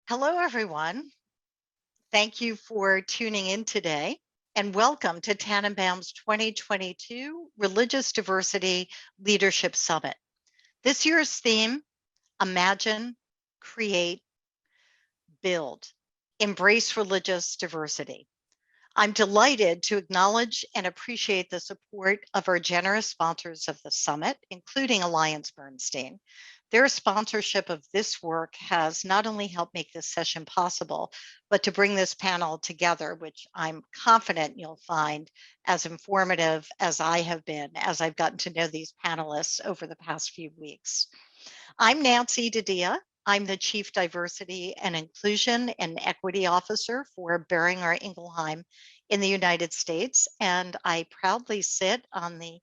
Hello, everyone. Thank you for tuning in today, and welcome to Tanenbaum's 2022 Religious Diversity Leadership Summit. This year's theme, Imagine, Create, Build, Embrace Religious Diversity. I'm delighted to acknowledge and appreciate the support of our generous sponsors of the summit, including Alliance Bernstein. Their sponsorship of this work has not only helped make this session possible, but to bring this panel together, which I'm confident you'll find as informative as I have been as I've gotten to know these panelists over the past few weeks. I'm Nancy Didia. I'm the Chief Diversity and Inclusion and Equity Officer for Boehringer-Ingelheim in the United States, and I proudly sit on the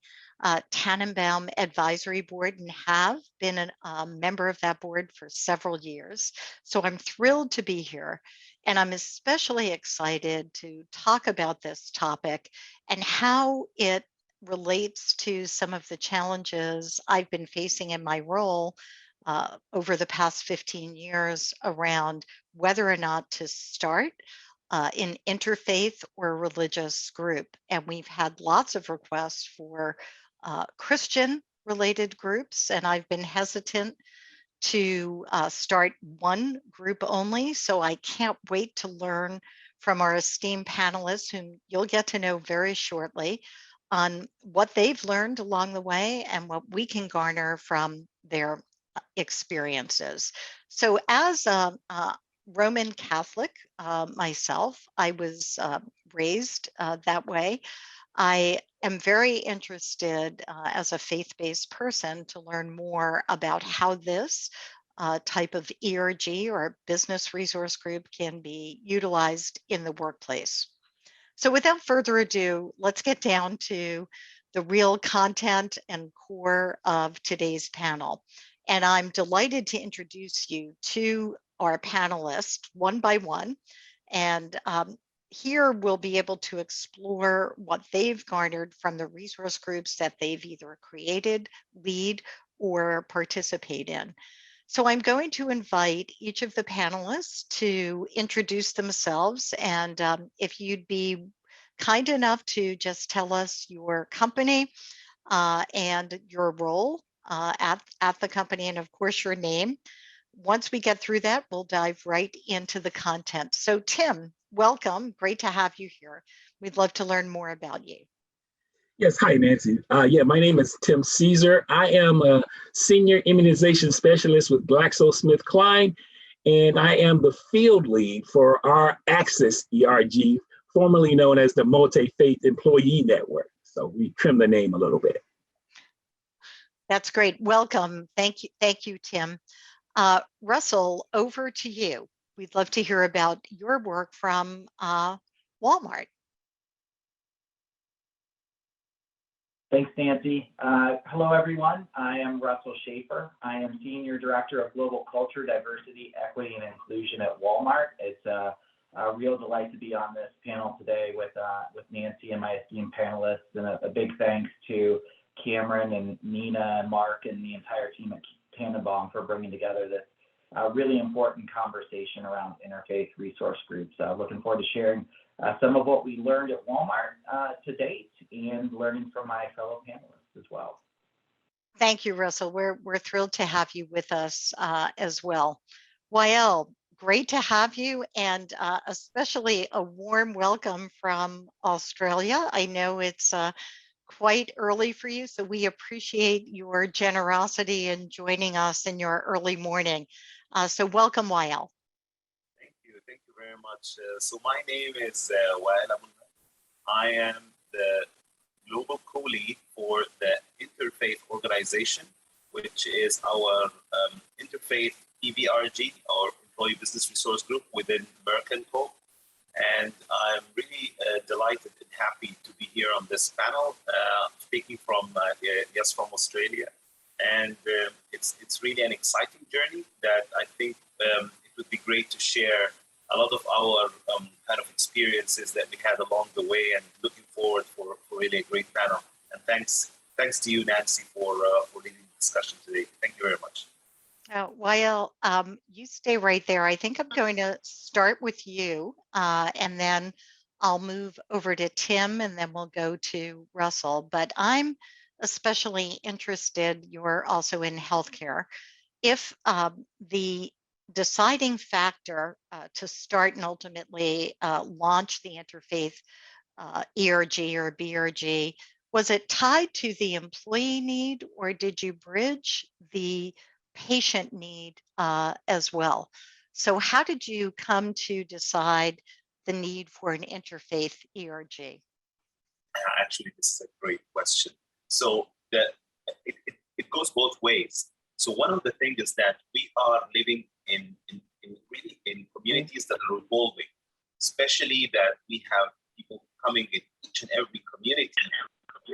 Tanenbaum Advisory Board and have been a member of that board for several years. So I'm thrilled to be here, and I'm especially excited to talk about this topic and how it relates to some of the challenges I've been facing in my role over the past 15 years around whether or not to start an interfaith or religious group. And we've had lots of requests for Christian related groups, and I've been hesitant to start one group only. So I can't wait to learn from our esteemed panelists, whom you'll get to know very shortly, on what they've learned along the way and what we can garner from their experiences. So as a Roman Catholic myself, I was raised that way. I am very interested as a faith-based person to learn more about how this type of ERG or business resource group can be utilized in the workplace. So without further ado, let's get down to the real content and core of today's panel. And I'm delighted to introduce you to our panelists one by one. And here we'll be able to explore what they've garnered from the resource groups that they've either created, lead, or participate in. So I'm going to invite each of the panelists to introduce themselves. And if you'd be kind enough to just tell us your company and your role at the company, and of course your name. Once we get through that, we'll dive right into the content. So Tim, welcome. Great to have you here. We'd love to learn more about you. Yes, hi, Nancy. My name is Tim Caesar. I am a senior immunization specialist with GlaxoSmithKline, and I am the field lead for our Access ERG, formerly known as the Multi-Faith Employee Network. So we trimmed the name a little bit. That's great. Welcome. Thank you, Tim. Russell, over to you. We'd love to hear about your work from Walmart. Thanks, Nancy. Hello, everyone. I am Russell Shaffer. I am Senior Director of Global Culture, Diversity, Equity, and Inclusion at Walmart. It's a real delight to be on this panel today with Nancy and my esteemed panelists, and a big thanks to Cameron and Nina and Mark and the entire team at Tanenbaum for bringing together this really important conversation around interfaith resource groups. Looking forward to sharing some of what we learned at Walmart to date and learning from my fellow panelists as well. Thank you, Russell. We're thrilled to have you with us as well. Wael, great to have you, and especially a warm welcome from Australia. I know it's quite early for you, so we appreciate your generosity in joining us in your early morning. So welcome, Wael. Thank you very much. So my name is Wael. I am the global co-lead for the Interfaith organization, which is our Interfaith EBRG, our Employee Business Resource Group within Merck & Co. And I'm really delighted and happy to be here on this panel, speaking from Australia. And it's really an exciting journey that I think it would be great to share a lot of our kind of experiences that we had along the way, and looking forward for really a great panel. And thanks to you, Nancy, for leading the discussion today. Thank you very much. Wael, you stay right there. I think I'm going to start with you, and then I'll move over to Tim, and then we'll go to Russell. But I'm especially interested, you're also in healthcare. If the deciding factor to start and ultimately launch the Interfaith ERG or BRG, was it tied to the employee need, or did you bridge the patient need as well? So how did you come to decide the need for an interfaith ERG? Actually, this is a great question. So it goes both ways. So one of the things is that we are living in communities that are evolving, especially that we have people coming in each and every community,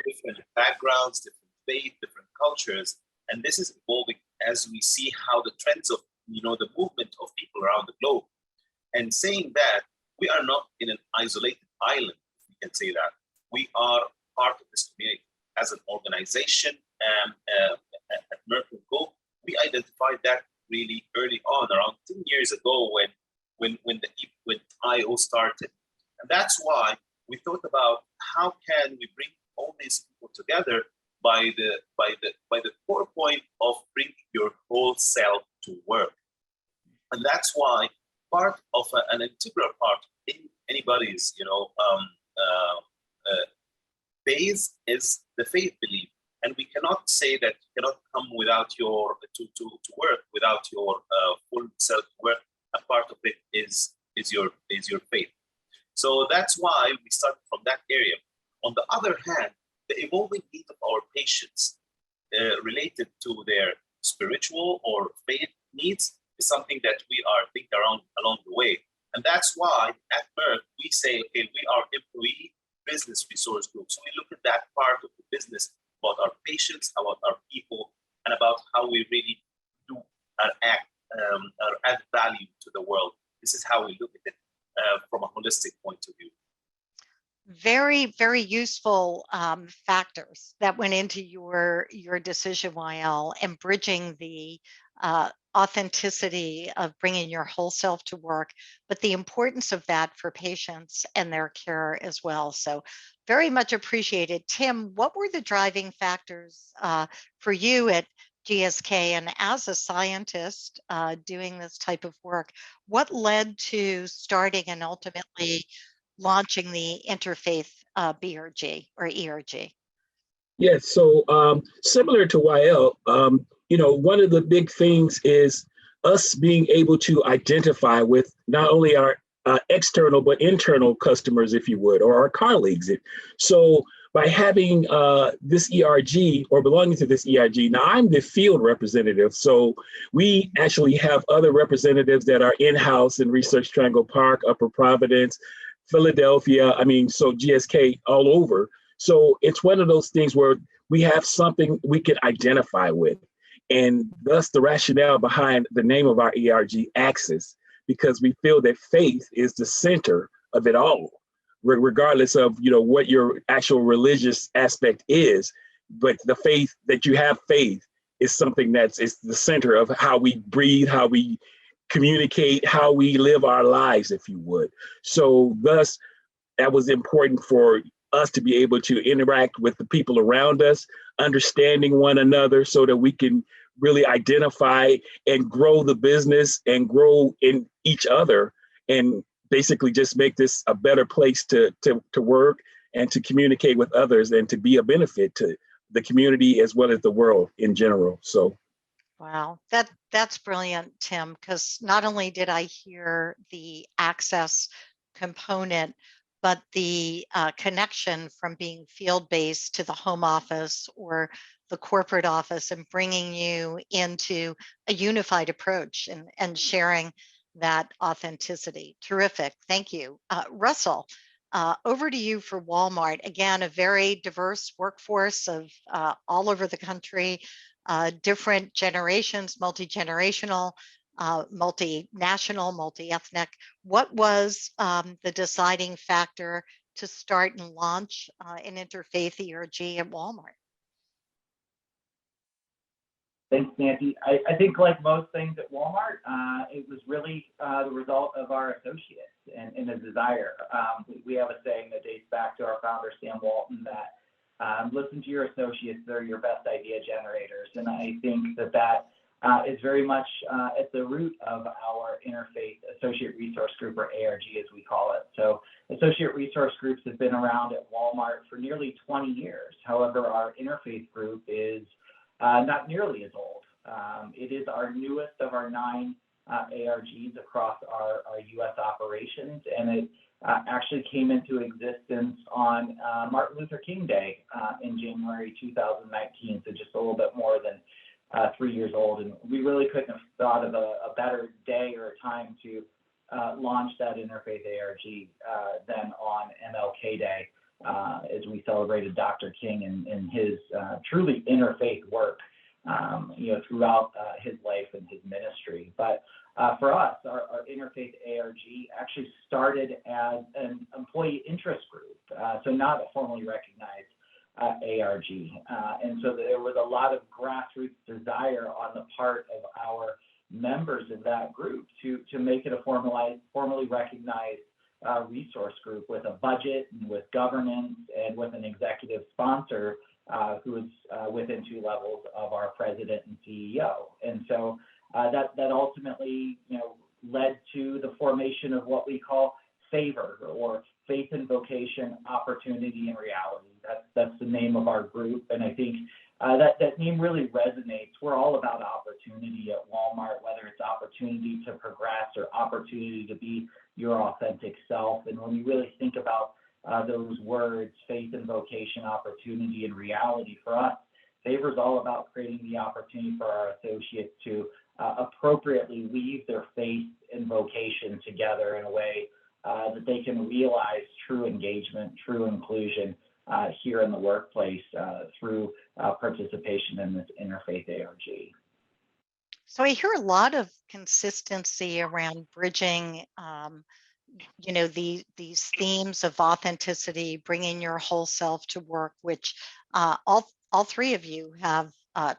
different backgrounds, different faith, different cultures, and this is evolving as we see how the trends of the movement of people around the globe. And saying that, we are not in an isolated island, if we can say that. We are part of this community. As an organization at Merck & Co, we identified that really early on, around 10 years ago, when IO started. And that's why we thought about how can we bring all these people together by the core point of bringing your whole self to work. And that's why part of an integral part in anybody's base is the faith belief. And we cannot say that you cannot come without your to work without your full self work. A part of it is your faith. So that's why we started from that area. On the other hand, the evolving need of our patients related to their spiritual or faith needs is something that we are thinking around along the way. And that's why at Merck, we say, okay, we are employee business resource group. So we look at that part of the business about our patients, about our people, and about how we really do our add value to the world. This is how we look at it from a holistic point of view. Very, very useful factors that went into your decision, Wael, and bridging the authenticity of bringing your whole self to work, but the importance of that for patients and their care as well. So very much appreciated. Tim, what were the driving factors for you at GSK, and as a scientist doing this type of work, what led to starting and ultimately launching the Interfaith BRG or ERG? Yes, so similar to Wael, one of the big things is us being able to identify with not only our external but internal customers, if you would, or our colleagues. So by having this ERG or belonging to this ERG, now I'm the field representative, so we actually have other representatives that are in-house in Research Triangle Park, Upper Providence, Philadelphia, so GSK all over. So it's one of those things where we have something we can identify with. And thus the rationale behind the name of our ERG, Axis, because we feel that faith is the center of it all, regardless of what your actual religious aspect is. But the faith that you have faith is something is the center of how we breathe, how we communicate, how we live our lives, if you would. So thus, that was important for us to be able to interact with the people around us, understanding one another so that we can really identify and grow the business and grow in each other and basically just make this a better place to work and to communicate with others and to be a benefit to the community as well as the world in general. So. Wow, that's brilliant, Tim, because not only did I hear the access component, but the connection from being field-based to the home office or the corporate office and bringing you into a unified approach and sharing that authenticity. Terrific, thank you. Russell, over to you for Walmart. Again, a very diverse workforce of all over the country, different generations, multi-generational, multinational, multi-ethnic. What was the deciding factor to start and launch an interfaith ERG at Walmart? Thanks, Nancy. I think like most things at Walmart, it was really the result of our associates and a desire. We have a saying that dates back to our founder, Sam Walton, that listen to your associates, they're your best idea generators. And I think that is very much at the root of our Interfaith Associate Resource Group, or ARG as we call it. So Associate Resource Groups have been around at Walmart for nearly 20 years. However, our Interfaith group is not nearly as old. It is our newest of our 9 ARGs across our U.S. operations, and it actually came into existence on Martin Luther King Day in January 2019, so just a little bit more than 3 years old. And we really couldn't have thought of a better day or a time to launch that Interfaith ARG than on MLK Day, as we celebrated Dr. King and his truly interfaith work, throughout his life and his ministry. But for us, our Interfaith ARG actually started as an employee interest group, so not a formally recognized ARG. And so there was a lot of grassroots desire on the part of our members of that group to make it a formally recognized resource group with a budget and with governance and with an executive sponsor who is within 2 levels of our president and CEO. And so that ultimately, led to the formation of what we call FAVOR, or Faith and Vocation, Opportunity and Reality. That's the name of our group, and I think that name really resonates. We're all about opportunity at Walmart, whether it's opportunity to progress or opportunity to be your authentic self. And when you really think about those words, faith and vocation, opportunity and reality, for us, FAVOR is all about creating the opportunity for our associates to appropriately weave their faith and vocation together in a way that they can realize true engagement, true inclusion here in the workplace through participation in this Interfaith ARG. So I hear a lot of consistency around bridging, these themes of authenticity, bringing your whole self to work, which all 3 of you have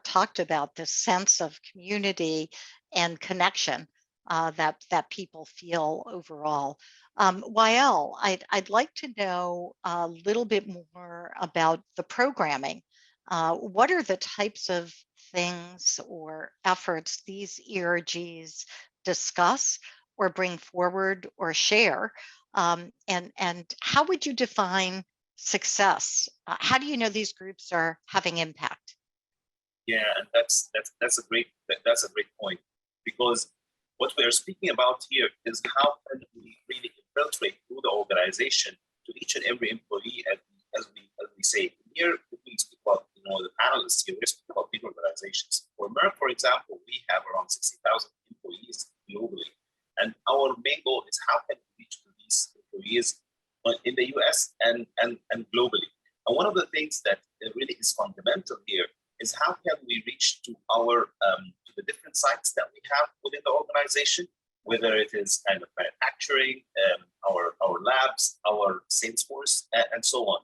talked about, this sense of community and connection that people feel overall. Wael, I'd like to know a little bit more about the programming. What are the types of things or efforts these ERGs discuss or bring forward or share? And how would you define success? How do you know these groups are having impact? Yeah, and that's a great point, because what we are speaking about here is how can we really infiltrate through the organization to each and every employee, as we say here. If we speak about the panelists here, we speak about big organizations. For Merck, for example, we have around 60,000 employees globally, and our main goal is how can we reach to these employees in the US and globally. And one of the things that really is fundamental here is how can we reach to our to the different sites that we have within the organization, whether it is kind of manufacturing, our labs, our sales force, and so on.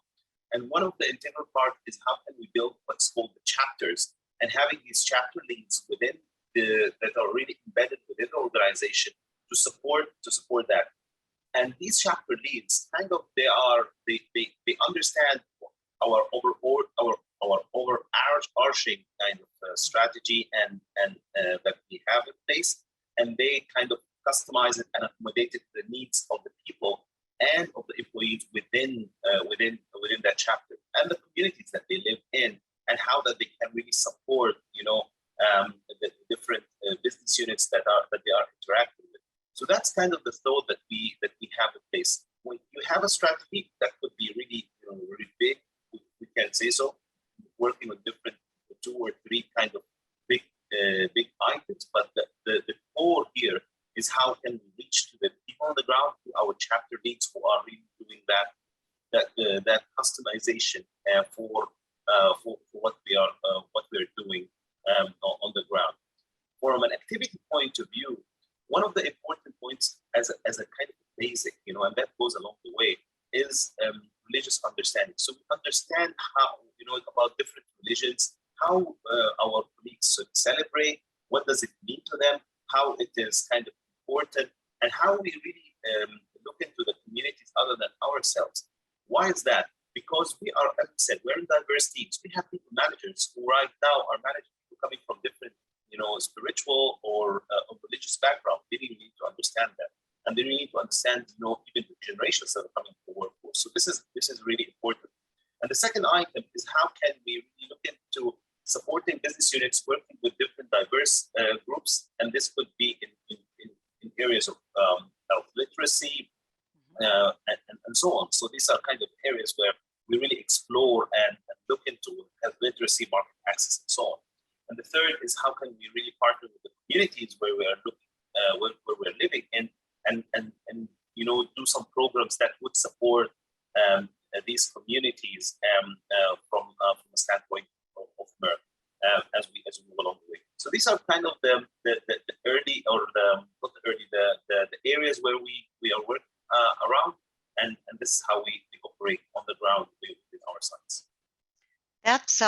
And one of the integral part is how can we build what's called the chapters, and having these chapter leads within that are really embedded within the organization to support that. And these chapter leads kind of they understand our overarching kind of strategy and that we have in place, and they kind of customize it and accommodate it to the needs of the people and of the employees within that chapter and the communities that they live in, and how that they can really support the different business units that they are interacting with. So that's kind of the thought that we have in place. When you have a strategy that could be really really big, we can say so, working with different 2 or 3 kind of big items, but the core here is how can we reach to the people on the ground, to our chapter leads who are really doing that customization for what we are doing on the ground. From an activity point of view, one of the important points as a kind of basic, and that goes along the way, is religious understanding. So we understand how, about different religions, how our colleagues celebrate, what does it mean to them, how it is kind of important, and how we really look into the communities other than ourselves. Why is that? Because we are, as I said, we're in diverse teams. We have people managers who right now are managing people coming from different, spiritual or religious background. They really need to understand that, and they really need to understand, even the generations that are coming to the workforce. So this is really important. And the second item is how can we really look into supporting business units working with different diverse groups, and this could be in areas of health literacy and so on. So these are kind of areas where we really explore and look into health literacy, market access, and so on. And the third is how can we really partner with the communities where we are looking, where we're living in, and do some programs that would support these communities from a standpoint of Merck as we move along the way. So these are kind of the early, or not the early, the areas where we are working around, and this is how we operate on the ground with our sites. That's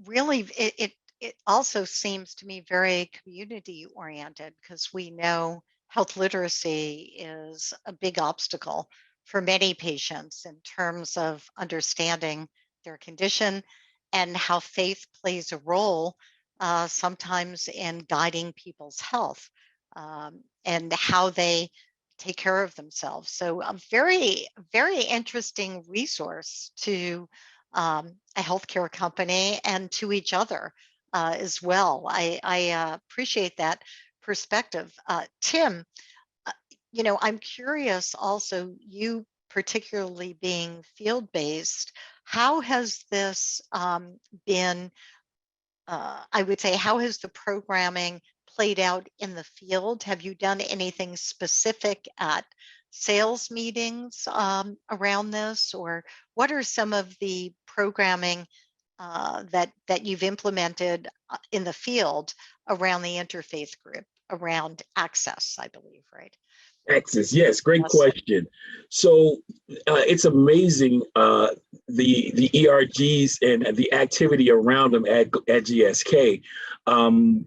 really, it also seems to me very community oriented, because we know health literacy is a big obstacle for many patients in terms of understanding their condition and how faith plays a role sometimes in guiding people's health and how they take care of themselves. So a very, very interesting resource to a healthcare company and to each other as well. I appreciate that perspective. Tim, I'm curious also, you particularly being field-based, how has this been, I would say, how has the programming played out in the field? Have you done anything specific at sales meetings around this, or what are some of the programming that you've implemented in the field around the interfaith group, around access, I believe, right? Access, yes, great question. So it's amazing the ERGs and the activity around them at GSK.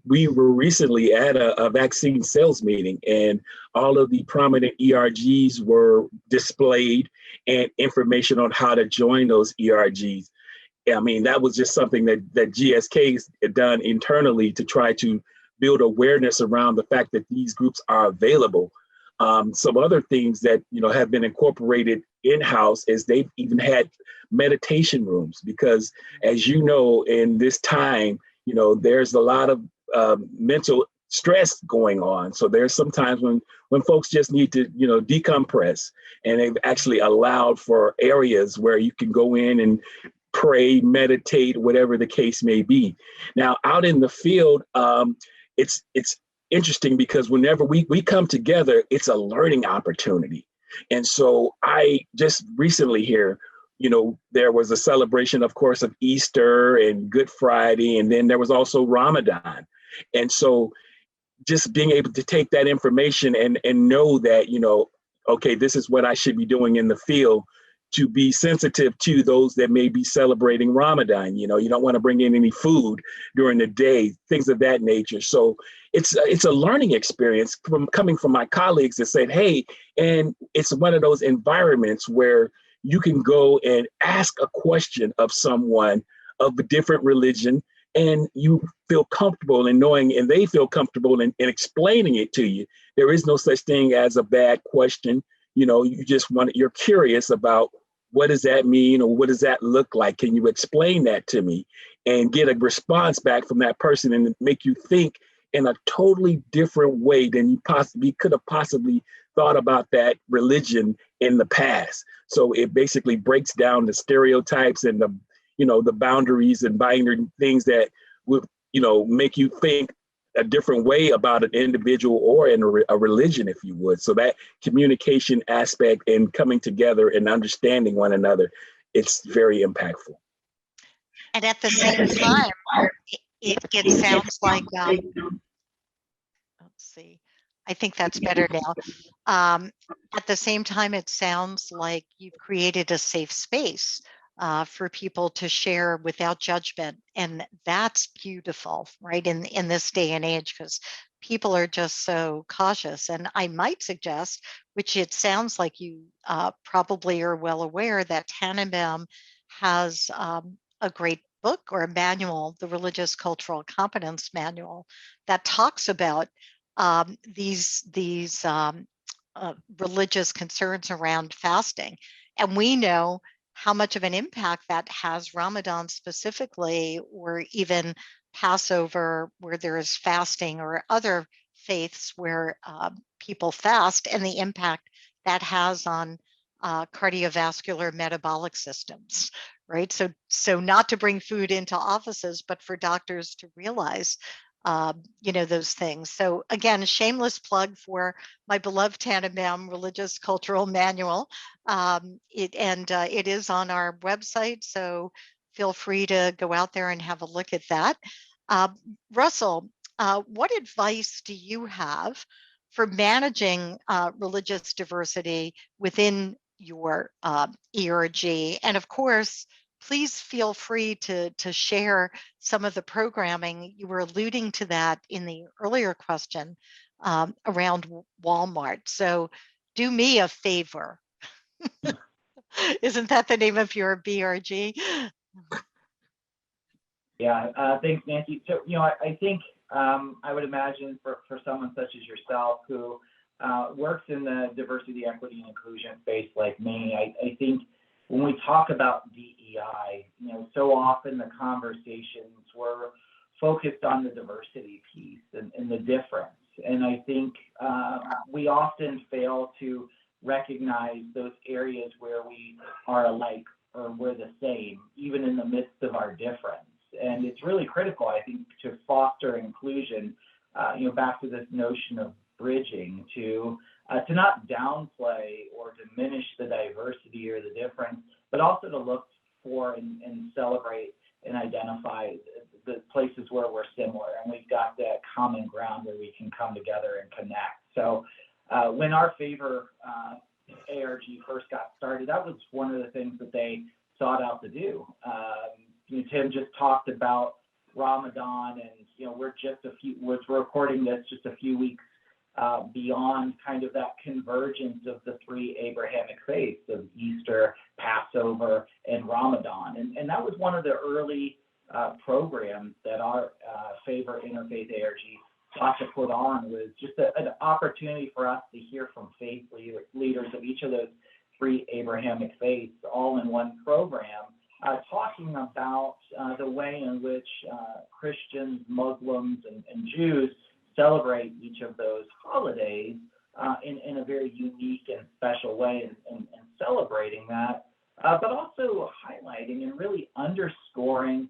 We were recently at a vaccine sales meeting, and all of the prominent ERGs were displayed and information on how to join those ERGs. I mean, that was just something that GSK's done internally to try to build awareness around the fact that these groups are available. Some other things that have been incorporated in-house is they've even had meditation rooms, because as you know, in this time, there's a lot of mental stress going on. So there's sometimes when folks just need to decompress, and they've actually allowed for areas where you can go in and pray, meditate, whatever the case may be. Now, out in the field, it's interesting, because whenever we come together, it's a learning opportunity. And so I just recently here, there was a celebration, of course, of Easter and Good Friday, and then there was also Ramadan. And so just being able to take that information and know that, okay, this is what I should be doing in the field, to be sensitive to those that may be celebrating Ramadan. You don't want to bring in any food during the day, things of that nature. So it's a learning experience coming from my colleagues that said, hey, and it's one of those environments where you can go and ask a question of someone of a different religion, and you feel comfortable in knowing, and they feel comfortable in explaining it to you. There is no such thing as a bad question. You're curious about, what does that mean, or what does that look like? Can you explain that to me? And get a response back from that person, and make you think in a totally different way than you possibly could have possibly thought about that religion in the past. So it basically breaks down the stereotypes and the boundaries and binary things that would make you think a different way about an individual or in a religion, if you would. So that communication aspect and coming together and understanding one another, it's very impactful. And at the same time, it sounds like, let's see, I think that's better now. At the same time, it sounds like you've created a safe space for people to share without judgment. And that's beautiful, right, in this day and age, because people are just so cautious. And I might suggest, which it sounds like you probably are well aware, that Tanenbaum has a great book or a manual, the Religious Cultural Competence Manual, that talks about these religious concerns around fasting. And we know how much of an impact that has, Ramadan specifically, or even Passover, where there is fasting, or other faiths where people fast, and the impact that has on cardiovascular metabolic systems, right? So not to bring food into offices, but for doctors to realize those things. So again, a shameless plug for my beloved Tanenbaum Religious Cultural Manual. It is on our website, so feel free to go out there and have a look at that. Russell, what advice do you have for managing religious diversity within your ERG? And of course, please feel free to share some of the programming. You were alluding to that in the earlier question around Walmart. So do me a favor. Isn't that the name of your BRG? Yeah, thanks, Nancy. So, I think I would imagine for someone such as yourself who works in the diversity, equity, and inclusion space like me, I think when we talk about DEI, so often the conversations were focused on the diversity piece and the difference. And I think we often fail to recognize those areas where we are alike or we're the same, even in the midst of our difference. And it's really critical, I think, to foster inclusion, back to this notion of bridging, to not downplay or diminish the diversity or the difference, but also to look for and celebrate and identify the places where we're similar and we've got that common ground where we can come together and connect. So when our favor ARG first got started, that was one of the things that they sought out to do. Tim just talked about Ramadan, and we're recording this just a few weeks beyond kind of that convergence of the three Abrahamic faiths of Easter, Passover, and Ramadan. And that was one of the early programs that our favor Interfaith ARG sought to put on, was just an opportunity for us to hear from faith leaders of each of those three Abrahamic faiths all in one program, talking about the way in which Christians, Muslims, and Jews celebrate each of those holidays in a very unique and special way, and celebrating that, but also highlighting and really underscoring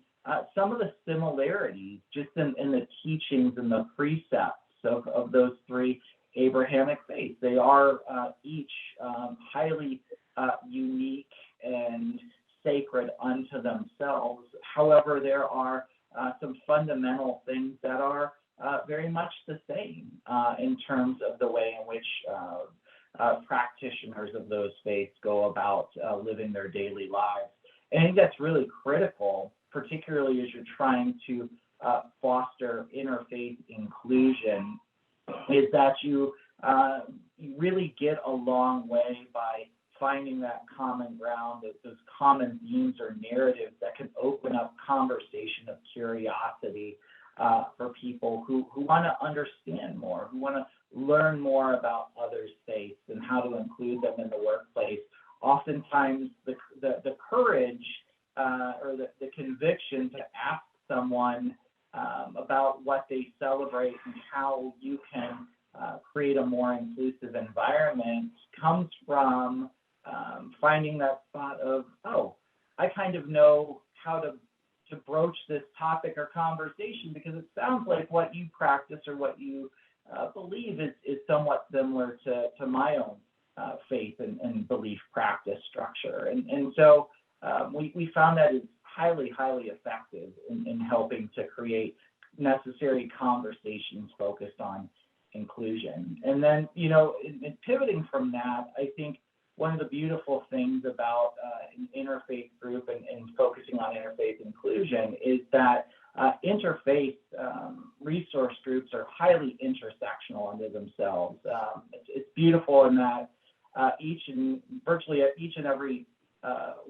some of the similarities just in the teachings and the precepts of those three Abrahamic faiths. They are each highly unique and sacred unto themselves. However, there are some fundamental things that are very much the same in terms of the way in which practitioners of those faiths go about living their daily lives. And I think that's really critical, particularly as you're trying to foster interfaith inclusion, is that you really get a long way by finding that common ground, those common themes or narratives that can open up conversation of curiosity for people who want to understand more, who want to learn more about others' faiths and how to include them in the workplace. Oftentimes, the courage or the conviction to ask someone about what they celebrate and how you can create a more inclusive environment comes from finding that spot of, oh, I kind of know how to broach this topic or conversation because it sounds like what you practice or what you believe is somewhat similar to my own faith and belief practice structure. And so we found that is highly, highly effective in helping to create necessary conversations focused on inclusion. And then, in pivoting from that, I think one of the beautiful things about an interfaith group and focusing on interfaith inclusion is that interfaith resource groups are highly intersectional unto themselves. It's beautiful in that virtually each and every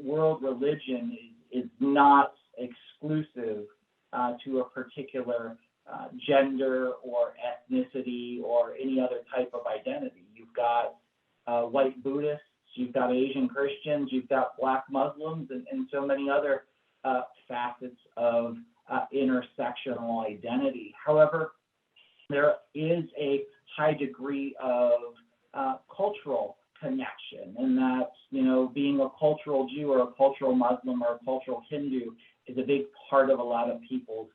world religion is not exclusive to a particular gender or ethnicity or any other type of identity. You've got white Buddhists, you've got Asian Christians, you've got Black Muslims, and so many other facets of intersectional identity. However, there is a high degree of cultural connection, and that, being a cultural Jew or a cultural Muslim or a cultural Hindu is a big part of a lot of people's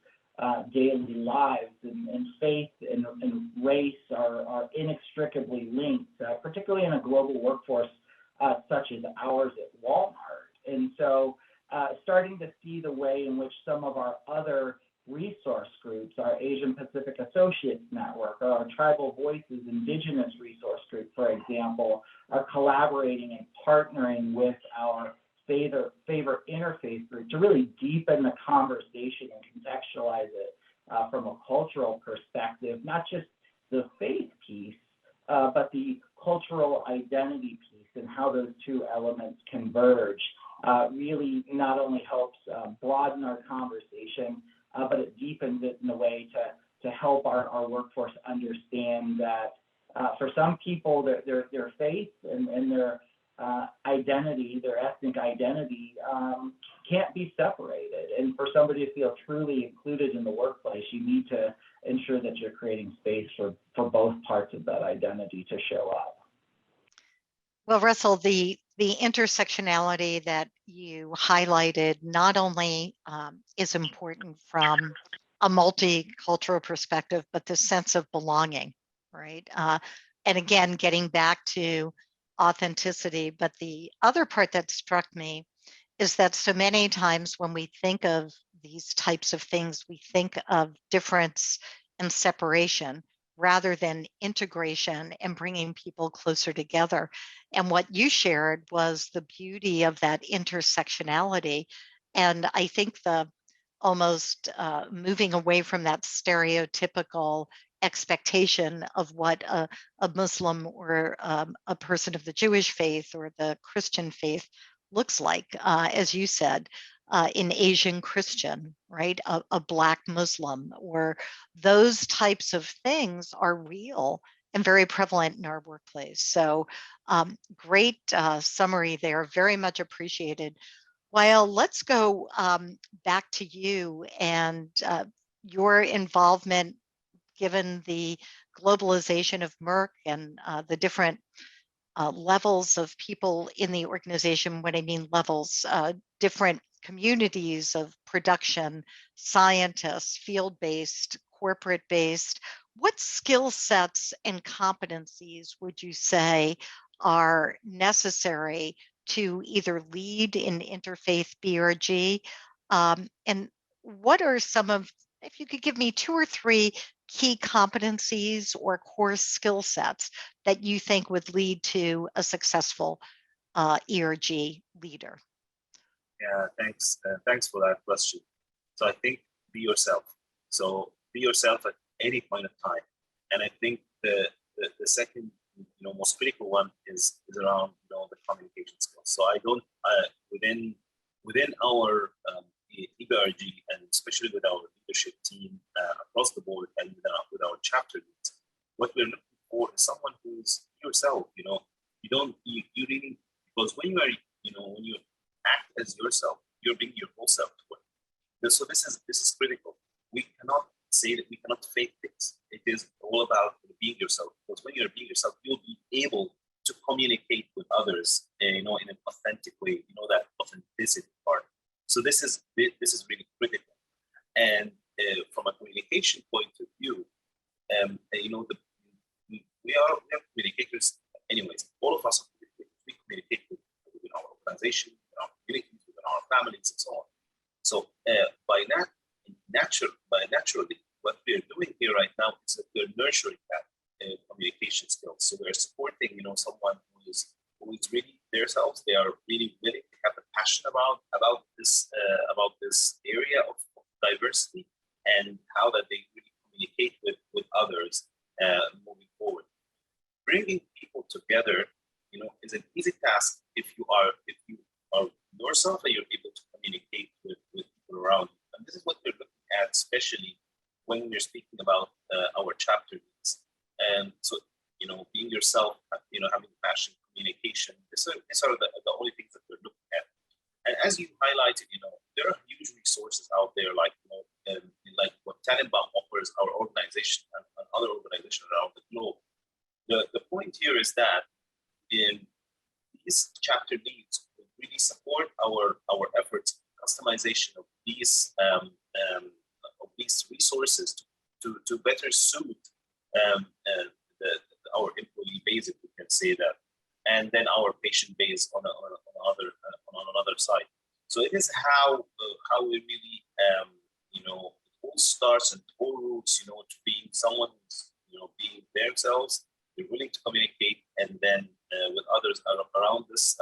daily lives, and faith and race are inextricably linked, particularly in a global workforce such as ours at Walmart. And so starting to see the way in which some of our other resource groups, our Asian Pacific Associates Network, or our Tribal Voices Indigenous Resource Group, for example, are collaborating and partnering with our favorite interfaith group to really deepen the conversation and contextualize it from a cultural perspective, not just the faith piece, but the cultural identity piece and how those two elements converge really not only helps broaden our conversation, but it deepens it in a way to help our workforce understand that for some people, their faith and their identity, their ethnic identity, can't be separated. And for somebody to feel truly included in the workplace, you need to ensure that you're creating space for both parts of that identity to show up. Well, Russell, the intersectionality that you highlighted not only is important from a multicultural perspective, but the sense of belonging, right? And again, getting back to authenticity. But the other part that struck me is that so many times when we think of these types of things, we think of difference and separation rather than integration and bringing people closer together. And what you shared was the beauty of that intersectionality. And I think the almost moving away from that stereotypical expectation of what a Muslim or a person of the Jewish faith or the Christian faith looks like, as you said, an Asian Christian, right? A Black Muslim, or those types of things are real and very prevalent in our workplace. So great summary there, very much appreciated. Wael, let's go back to you and your involvement given the globalization of Merck and the different levels of people in the organization. When I mean levels, different communities of production, scientists, field-based, corporate-based. What skill sets and competencies would you say are necessary to either lead in interfaith BRG? And what are some of, if you could give me 2 or 3 key competencies or core skill sets that you think would lead to a successful ERG leader? Yeah, thanks. Thanks for that question. So I think be yourself. So be yourself at any point of time. And I think the second, most critical one is around, the communication skills. So I don't within our EBRG, and especially with our leadership team across the board and with our chapter leads, what we're looking for is someone who's yourself. You really, because when you act as yourself, you're bringing your whole self to work. So this is critical. We cannot say that we cannot fake things. It is all about being yourself, because when you're being yourself, you'll be able to communicate with others, in an authentic way. That authenticity part. So this is really critical. And from a communication point of view, we are communicators. Anyways, all of us we communicate within our organization, within our communities, within our families, and so on. So naturally, what we're doing here right now is that we're nurturing that communication skills. So we're supporting, someone who is really themselves. They are really willing, have a passion about this area of diversity and how that they really communicate with others moving forward. Bringing people together, is an easy task if you are yourself and you're able to communicate with people around you. And this is what we're looking at, especially when we're speaking about our chapter needs. And so, being yourself, having passion, communication, these are the only things that we're looking at. And as you highlighted, there are huge resources out there, like like what Tanenbaum offers our organization and other organizations around the globe. The point here is that in these chapter needs will really support our efforts, customization of these resources to better suit our employee base, if we can say that, and then our patient base on another side. So it is how we really it all starts and all roots to being someone who's being themselves. They're willing to communicate, and then with others around this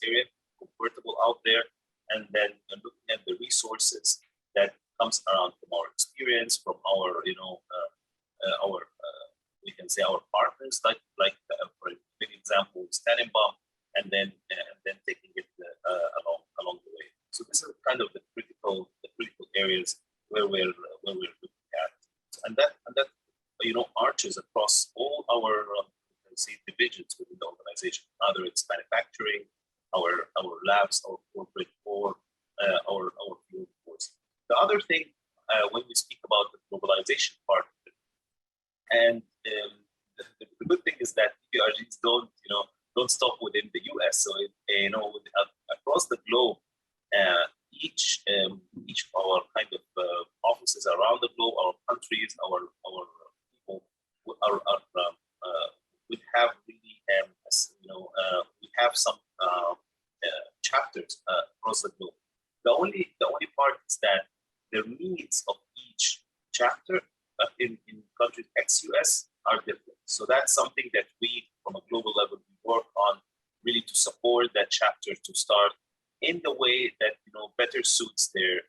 area, comfortable out there, and then looking at the resources that comes around from our experience, from our we can say our partners, like for a big example, Tanenbaum, and then taking it along the way. So this is kind of the critical areas where we're looking at, and that arches across all our divisions within the organization, either it's manufacturing, our labs, our corporate, or our field force. The other thing, when we speak about the globalization part of it, and the good thing is that ERGs don't stop within the US. So across the globe, each of our kind of offices around the globe, our countries, our people would have really we have some chapters across the globe. The only part is that the needs of each chapter in countries ex-US are different. So that's something that we, from a global level, we work on really to support that chapter to start in the way that better suits their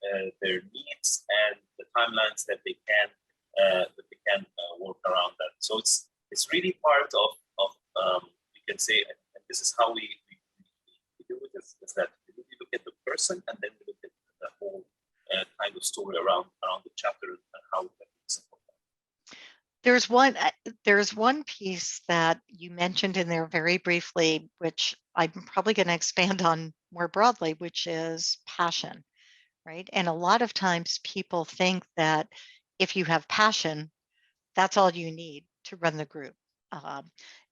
needs and the timelines that they can work around that. So it's really part of we can say, and this is how we do it, is that we look at the person and then we look at the whole kind of story around the chapter and how we can support that. There's one piece that you mentioned in there very briefly, which I'm probably going to expand on more broadly, which is passion, right? And a lot of times people think that if you have passion, that's all you need to run the group.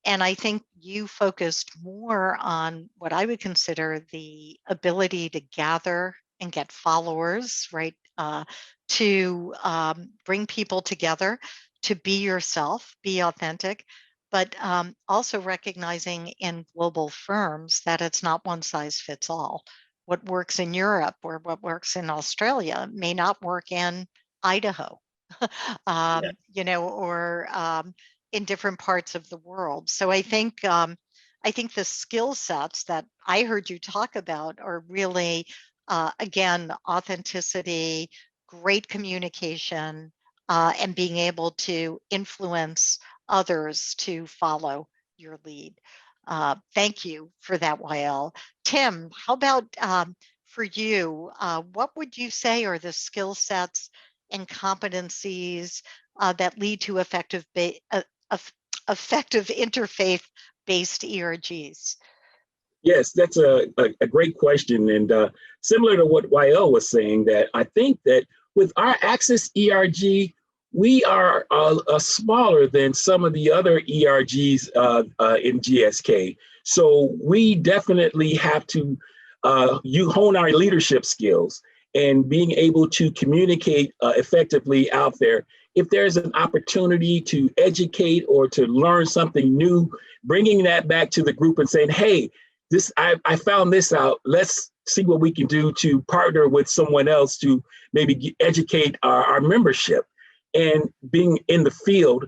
And I think you focused more on what I would consider the ability to gather and get followers, right? To bring people together, to be yourself, be authentic, but also recognizing in global firms that it's not one size fits all. What works in Europe or what works in Australia may not work in Idaho, or in different parts of the world. So I think the skill sets that I heard you talk about are really, again, authenticity, great communication, and being able to influence others to follow your lead. Thank you for that, Wael. Tim, how about for you? What would you say are the skill sets and competencies that lead to effective interfaith-based ERGs? Yes, that's a great question. And similar to what Wael was saying, that I think that with our Access ERG, we are smaller than some of the other ERGs in GSK. So we definitely have to hone our leadership skills and being able to communicate effectively out there. If there's an opportunity to educate or to learn something new, bringing that back to the group and saying, hey, I found this out. Let's see what we can do to partner with someone else to maybe educate our membership. And being in the field,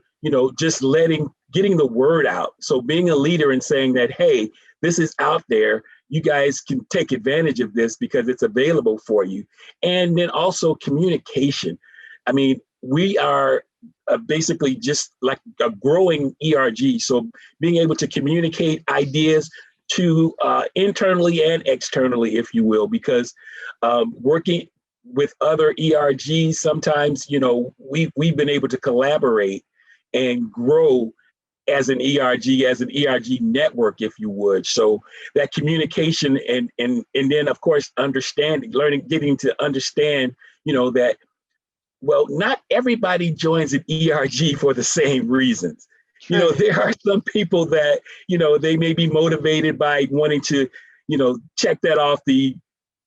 just letting getting the word out. So being a leader and saying that, hey, this is out there. You guys can take advantage of this because it's available for you. And then also communication. I mean, we are basically just like a growing ERG. So being able to communicate ideas to internally and externally, if you will, because working with other ERGs, sometimes, you know, we've been able to collaborate and grow as an ERG network, if you would. So that communication and then of course getting to understand, you know, that, well, not everybody joins an ERG for the same reasons. True. You know, there are some people that, you know, they may be motivated by wanting to, you know, check that off the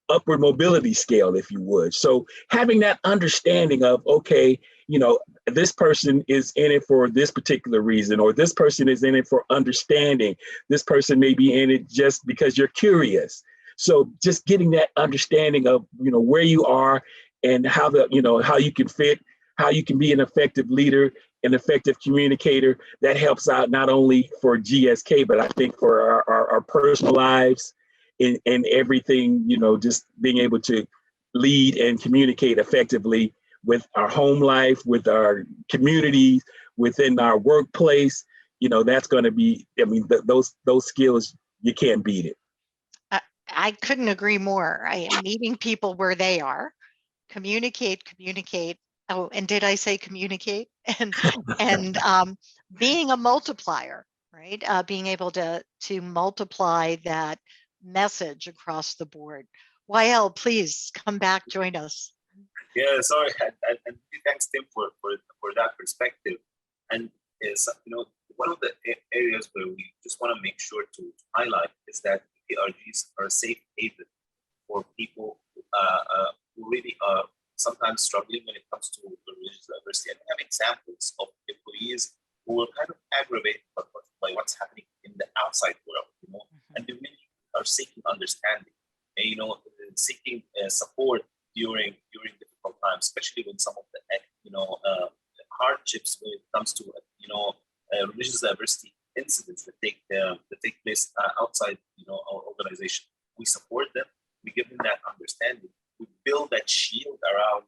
upward mobility scale, if you would. So having that understanding of, okay, you know, this person is in it for this particular reason, or this person is in it for understanding. This person may be in it just because you're curious. So just getting that understanding of, you know, where you are and how how you can fit, how you can be an effective leader, an effective communicator, that helps out not only for GSK, but I think for our personal lives and everything, you know, just being able to lead and communicate effectively with our home life, with our communities, within our workplace. You know, that's going to be, I mean, those skills, you can't beat it. I couldn't agree more. I am meeting people where they are. Communicate. Oh, and did I say communicate? And being a multiplier, right? Being able to multiply that message across the board. Wael, please come back, join us. Yeah, sorry, and thanks, Tim, for that perspective. And is, you know, one of the areas where we just want to make sure to highlight is that ERGs are a safe haven for people who really are sometimes struggling when it comes to religious diversity. And we have examples of employees who are kind of aggravated by what's happening in the outside world, you know, and they really are seeking understanding, and, you know, seeking support during difficult times, especially when some of the, you know, hardships when it comes to, you know, religious diversity incidents that take place outside, you know, our organization. We support them. We give them that understanding. We build that shield around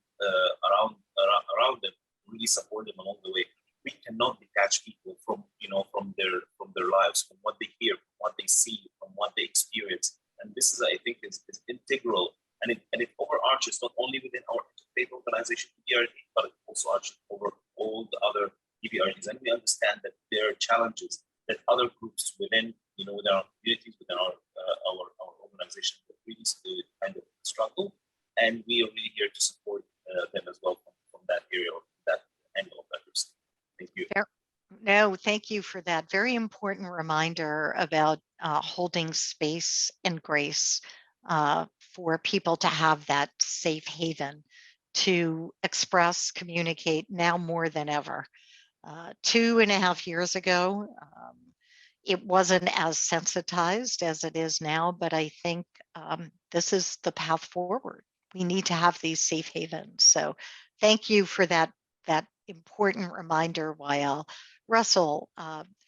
them. Really support them along the way. We cannot detach people from, you know, from their lives, from what they hear, from what they see, from what they experience. And this is, I think, is integral, and it overarches not only within our interfaith organization EBRG, but it also arches over all the other EBRGs. And we understand that there are challenges that other groups within, you know, within our communities, within our organization, that really kind of struggle. And we are really here to support them as well from that area, or that angle of diversity. Thank you. No, thank you for that very important reminder about holding space and grace for people to have that safe haven to express, communicate now more than ever. 2.5 years ago, it wasn't as sensitized as it is now, but I think this is the path forward. We need to have these safe havens. So thank you for that important reminder, Wael. Russell,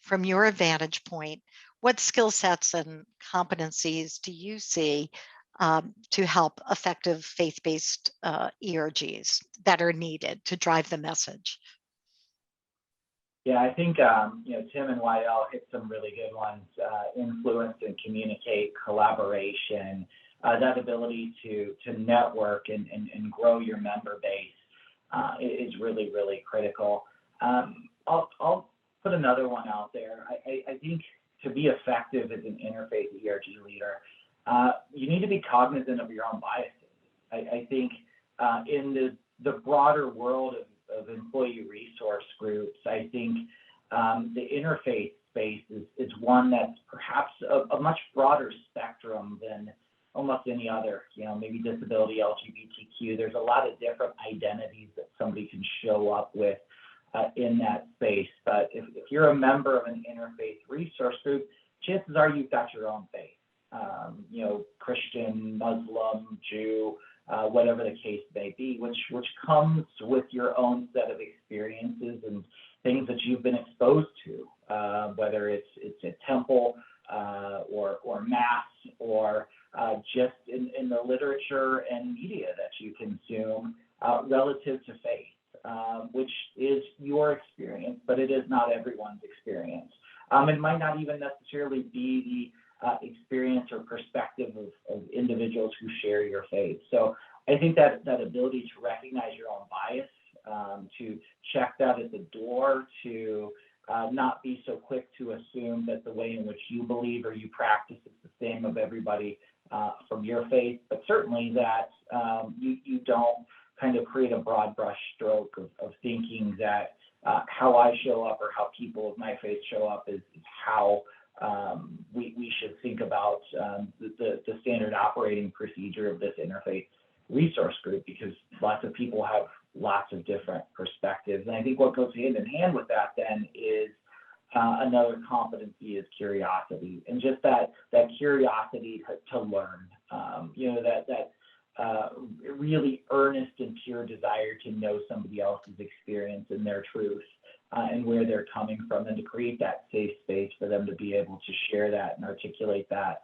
from your vantage point, what skill sets and competencies do you see to help effective faith-based ERGs that are needed to drive the message? Yeah, I think you know, Tim and Wael hit some really good ones. Influence and communicate, collaboration, that ability to network and grow your member base is really, really critical. I'll put another one out there. I think to be effective as an interfaith ERG leader, you need to be cognizant of your own biases. I think in the broader world of employee resource groups, I think the interfaith space is one that's perhaps a much broader spectrum than almost any other, you know, maybe disability, LGBTQ. There's a lot of different identities that somebody can show up with in that space. But if you're a member of an interfaith resource group, chances are you've got your own faith, you know, Christian, Muslim, Jew, whatever the case may be, which comes with your own set of experiences things that you've been exposed to, whether it's a temple or mass or just in the literature and media that you consume relative to faith, which is your experience, but it is not everyone's experience. It might not even necessarily be the experience or perspective of individuals who share your faith. So I think that ability to recognize your own bias, to check that at the door, to not be so quick to assume that the way in which you believe or you practice is the same of everybody from your faith, but certainly that you don't kind of create a broad brush stroke of thinking that how I show up or how people of my faith show up is how we should think about the standard operating procedure of this interfaith resource group, because lots of people have lots of different perspectives. And I think what goes hand in hand with that then is another competency is curiosity, and just that curiosity to learn, that really earnest and pure desire to know somebody else's experience and their truth and where they're coming from, and to create that safe space for them to be able to share that and articulate that,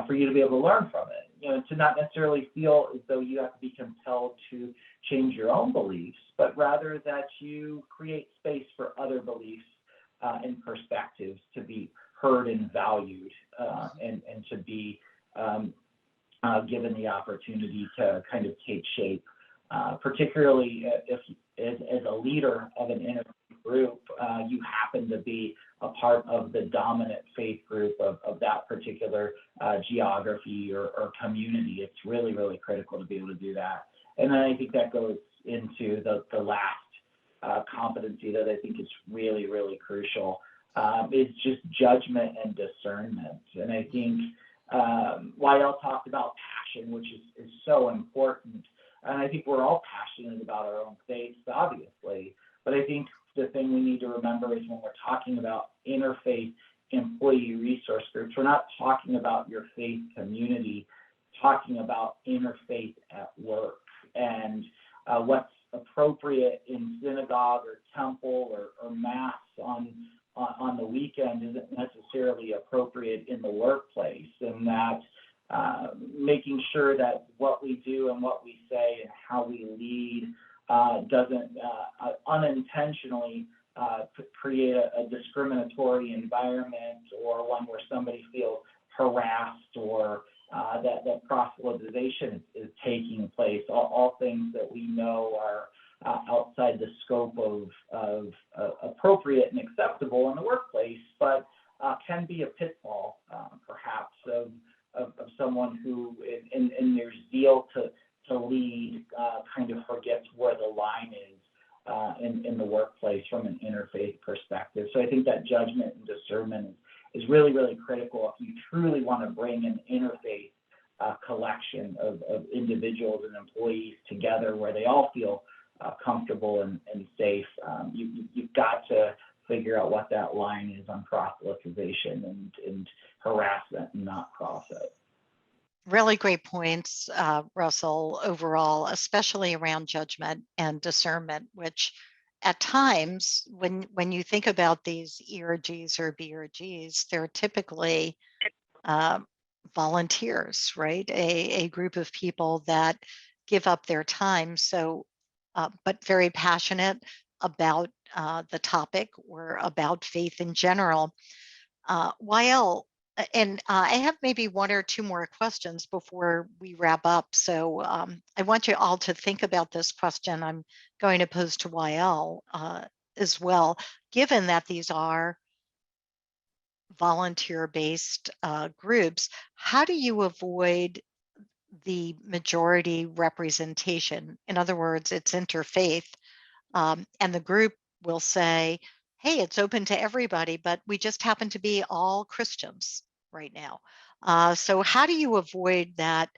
for you to be able to learn from it, to not necessarily feel as though you have to be compelled to change your own beliefs, but rather that you create space for other beliefs and perspectives to be heard and valued, and to be given the opportunity to kind of take shape, particularly if as a leader of an interfaith group, you happen to be a part of the dominant faith group of that particular geography or community. It's really, really critical to be able to do that. And then I think that goes into the last competency that I think is really, really crucial, is just judgment and discernment. And I think Wael talked about passion, which is so important. And I think we're all passionate about our own faiths, obviously. But I think the thing we need to remember is when we're talking about interfaith employee resource groups, we're not talking about your faith community, talking about interfaith at work, and what's appropriate in synagogue or temple or mass on the weekend isn't necessarily appropriate in the workplace, and that making sure that what we do and what we say and how we lead doesn't unintentionally create a discriminatory environment, or one where somebody feels harassed, or that proselytization is taking place. All things that we know are outside the scope of appropriate and acceptable in the workplace, but can be a pitfall, perhaps, of someone who, in their zeal to lead, kind of forgets where the line is in the workplace from an interfaith perspective. So I think that judgment and discernment is really, really critical if you truly want to bring an interfaith collection of individuals and employees together where they all feel comfortable and safe. You've got to figure out what that line is on proselytization and harassment, and not cross it. Really great points, Russell, overall, especially around judgment and discernment, which at times, when you think about these ERGs or BRGs, they're typically volunteers, right? A group of people that give up their time, but very passionate about the topic or about faith in general. Wael, and I have maybe one or two more questions before we wrap up. So I want you all to think about this question I'm going to pose to Wael as well. Given that these are volunteer-based groups, how do you avoid the majority representation? In other words, it's interfaith, and the group will say, hey, it's open to everybody, but we just happen to be all Christians right now. So how do you avoid that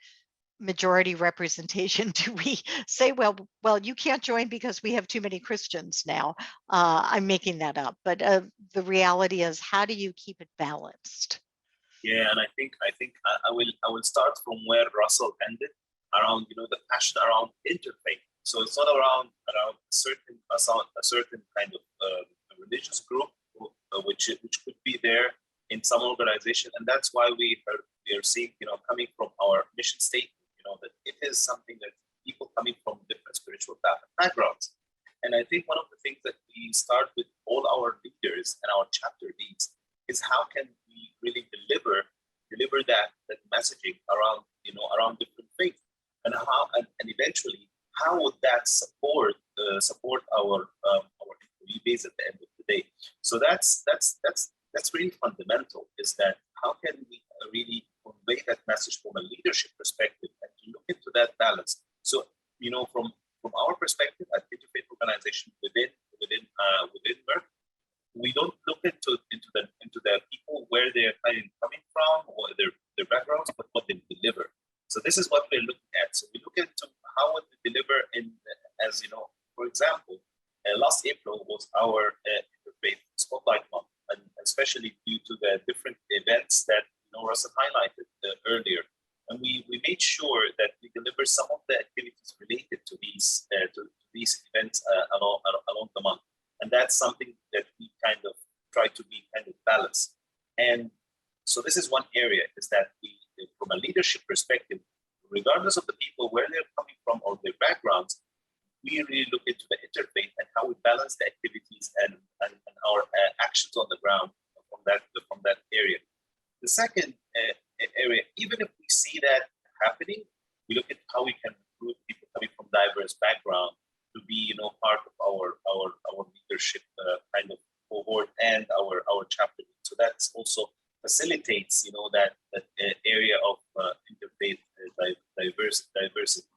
majority representation? Do we say, well, you can't join because we have too many Christians now? I'm making that up, but the reality is, how do you keep it balanced? Yeah, and I think I will start from where Russell ended, around the passion around interfaith. So it's not around a certain kind of religious group, which could be there in some organization, and that's why we are seeing, coming from our mission statement, that it is something that people coming from different spiritual backgrounds. And I think one of the things that we start with all our leaders and our chapter leads is how can we really deliver that messaging around different faiths, and eventually how would that support our employee base at the end of the day. So that's really fundamental, is that how can we really convey that message from a leadership perspective and to look into that balance. So from our perspective at Interfaith organization within Merck, we don't look into the people where they're coming from or their backgrounds, but what they deliver. So this is what we're looking at. So we look into how would they deliver for example, last April was our Interfaith Spotlight Month, and especially due to the different events that Russell highlighted earlier. And we made sure that we deliver some of the activities related to these events along the month. And that's something that we kind of try to be kind of balanced. And so this is one area, is that from a leadership perspective, regardless of the people, where they're coming from or their backgrounds, we really look into the interfaith and how we balance the activities and our actions on the ground from that area. The second area, even if we see that happening, we look at how we can recruit people coming from diverse background to be, part of our leadership kind of cohort and our chapter. So that's also facilitates, that area of interfaith diversity.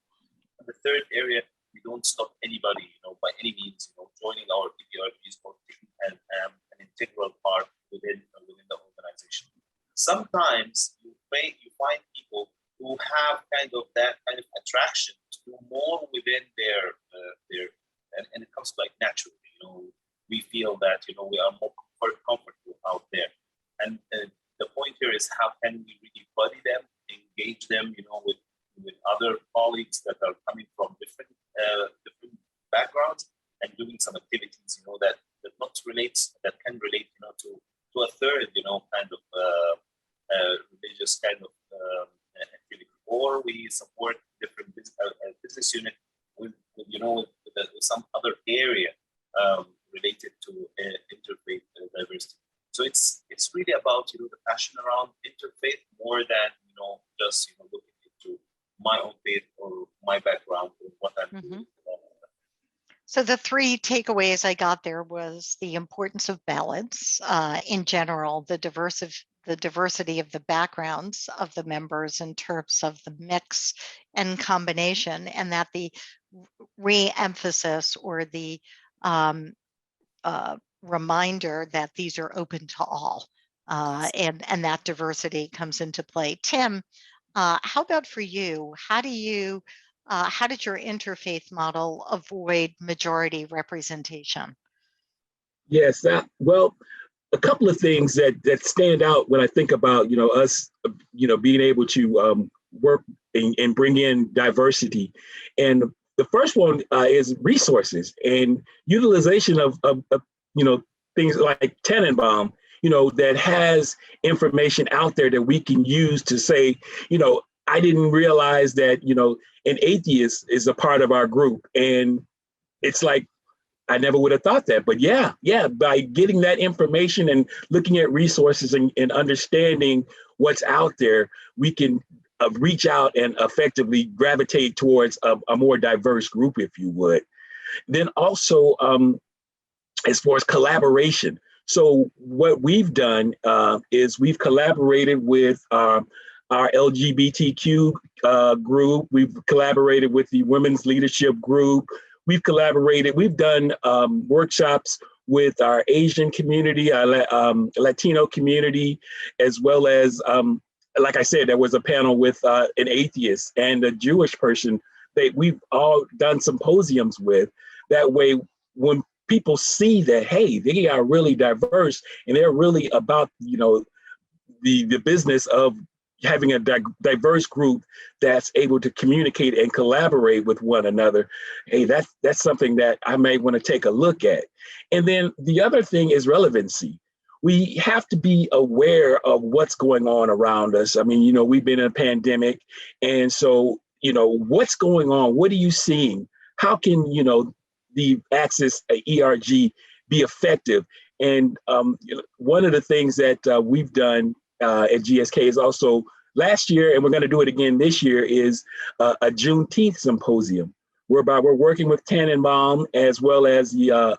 And the third area, we don't stop anybody, by any means, joining our EBRGs or taking an integral part within the organization. Sometimes you find people who have kind of that kind of attraction to do more within their and it comes like naturally. We feel that we are more comfortable out there, and the point here is how can we really buddy them, engage them, with other colleagues that are coming from different backgrounds and doing some activities, that can relate, to a third, kind of religious kind of activity, or we support different business unit with some other area related to interfaith diversity. So it's really about the passion around interfaith more than just looking into my own faith or my background or what I'm doing. So the three takeaways I got there was the importance of balance in general, the diversity of the backgrounds of the members in terms of the mix and combination, and that the re-emphasis or the reminder that these are open to all, and that diversity comes into play. Tim, how about for you? How did your interfaith model avoid majority representation? Yes, well, a couple of things that stand out when I think about us being able to work and bring in diversity. And the first one is resources and utilization of things like Tanenbaum, that has information out there that we can use to say, I didn't realize that, an atheist is a part of our group. And it's like, I never would have thought that. But yeah, by getting that information and looking at resources and understanding what's out there, we can reach out and effectively gravitate towards a more diverse group, if you would. Then also, as far as collaboration. So what we've done is we've collaborated with our LGBTQ group. We've collaborated with the Women's Leadership Group. We've done workshops with our Asian community, our Latino community, as well as, like I said, there was a panel with an atheist and a Jewish person that we've all done symposiums with. That way, when people see that, hey, they are really diverse and they're really about, the business of having a diverse group that's able to communicate and collaborate with one another, hey, that's something that I may want to take a look at. And then the other thing is relevancy. We have to be aware of what's going on around us. I mean, we've been in a pandemic, and so, what's going on? What are you seeing? How can, the Axis ERG be effective? And one of the things that we've done at GSK is also last year, and we're going to do it again this year, is a Juneteenth symposium, whereby we're working with Tanenbaum as well as the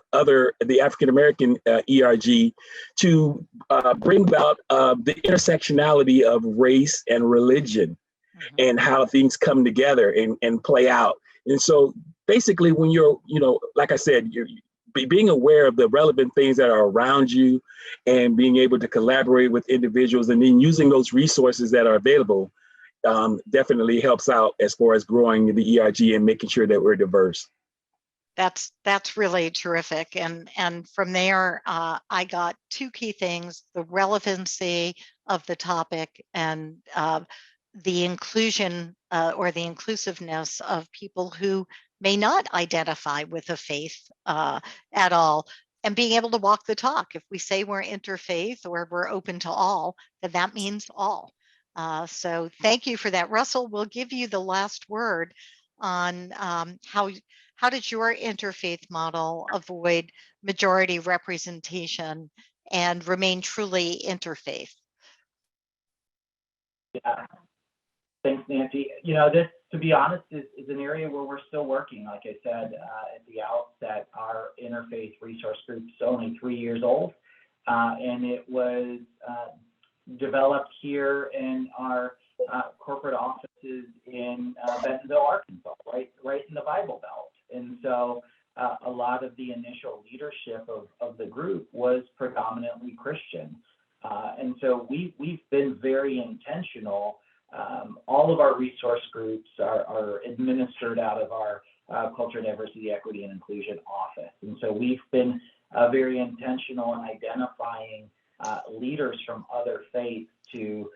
African American ERG to bring about the intersectionality of race and religion, and how things come together and play out. And so basically, when you're, like I said, you're being aware of the relevant things that are around you and being able to collaborate with individuals and then using those resources that are available definitely helps out as far as growing the ERG and making sure that we're diverse. That's really terrific. And from there, I got two key things: the relevancy of the topic and the inclusion or the inclusiveness of people who may not identify with a faith at all, and being able to walk the talk. If we say we're interfaith or we're open to all, then that means all. So thank you for that. Russell, we'll give you the last word on how did your interfaith model avoid majority representation and remain truly interfaith? Yeah. Thanks, Nancy. This, to be honest, is an area where we're still working. Like I said at the outset, our interfaith resource group is only 3 years old, and it was developed here in our corporate offices in Bentonville, Arkansas, right in the Bible Belt. And so a lot of the initial leadership of the group was predominantly Christian. And so we've been very intentional. All of our resource groups are administered out of our Culture, Diversity, Equity, and Inclusion office. And so we've been very intentional in identifying leaders from other faiths to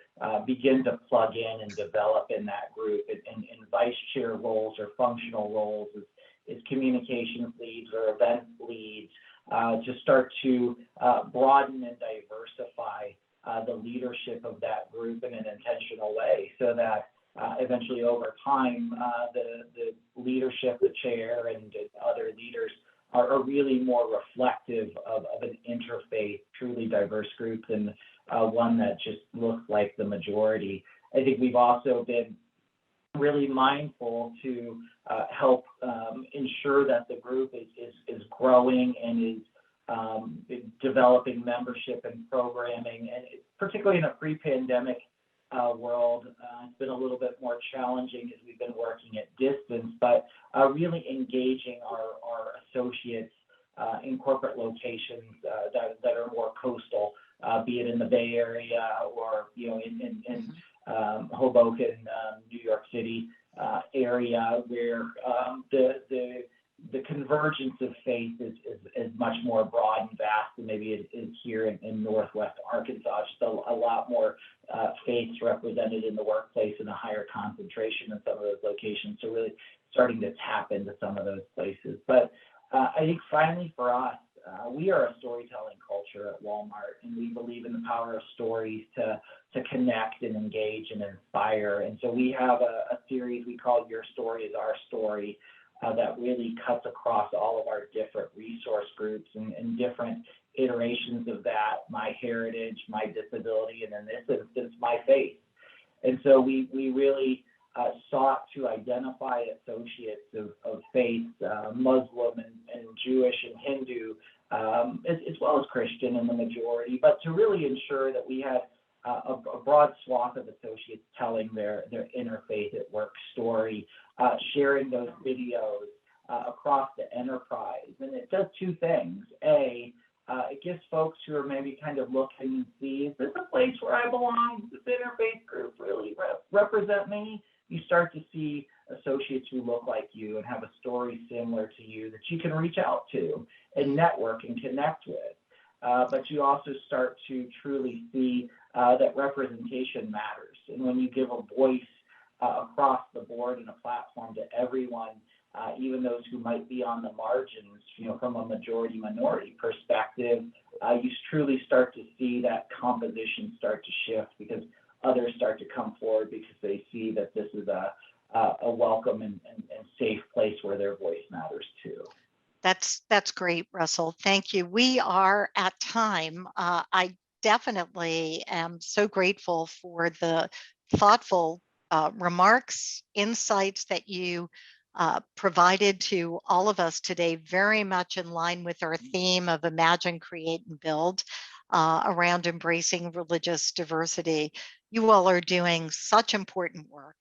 begin to plug in and develop in that group. And vice chair roles or functional roles is communications leads or event leads to start to broaden and diversify the leadership of that group in an intentional way, so that eventually over time the leadership, the chair, and other leaders are really more reflective of an interfaith, truly diverse group than one that just looks like the majority. I think we've also been really mindful to help ensure that the group is growing and is developing membership and programming, and particularly in a pre-pandemic world, it's been a little bit more challenging as we've been working at distance, but really engaging our associates in corporate locations that are more coastal, be it in the Bay Area or in Hoboken, New York City area, where the convergence of faith is much more broad and vast than maybe it is here in Northwest Arkansas. Just a lot more faiths represented in the workplace and a higher concentration in some of those locations. So really starting to tap into some of those places. But I think finally for us, we are a storytelling culture at Walmart, and we believe in the power of stories to connect and engage and inspire. And so we have a series we call Your Story is Our Story, that really cuts across all of our different resource groups and different iterations of that: my heritage, my disability, and in this instance, my faith. And so we really sought to identify associates of faith, Muslim and Jewish and Hindu, as well as Christian in the majority, but to really ensure that we had a broad swath of associates telling their interfaith at work story, sharing those videos across the enterprise. And it does two things. A, it gives folks who are maybe kind of looking and see, is this a place where I belong? Does this interfaith group really represent me? You start to see associates who look like you and have a story similar to you that you can reach out to and network and connect with. But you also start to truly see that representation matters. and when you give a voice across the board and a platform to everyone, even those who might be on the margins, from a majority-minority perspective, you truly start to see that composition start to shift, because others start to come forward because they see that this is a welcome and safe place where their voice matters too. That's great, Russell. Thank you. We are at time. I definitely am so grateful for the thoughtful remarks, insights that you provided to all of us today, very much in line with our theme of Imagine, Create, and Build around embracing religious diversity. You all are doing such important work.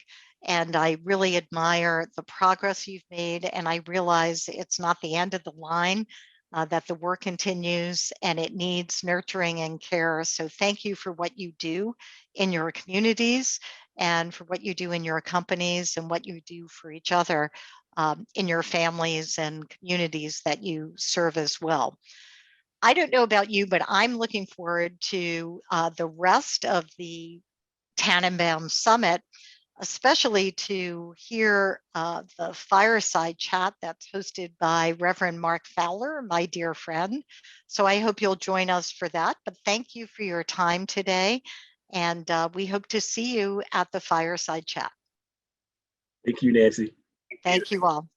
And I really admire the progress you've made. And I realize it's not the end of the line, that the work continues and it needs nurturing and care. So thank you for what you do in your communities and for what you do in your companies and what you do for each other in your families and communities that you serve as well. I don't know about you, but I'm looking forward to the rest of the Tanenbaum Summit, especially to hear the fireside chat that's hosted by Reverend Mark Fowler, my dear friend. So I hope you'll join us for that. But thank you for your time today. And we hope to see you at the fireside chat. Thank you, Nancy. Thank you all.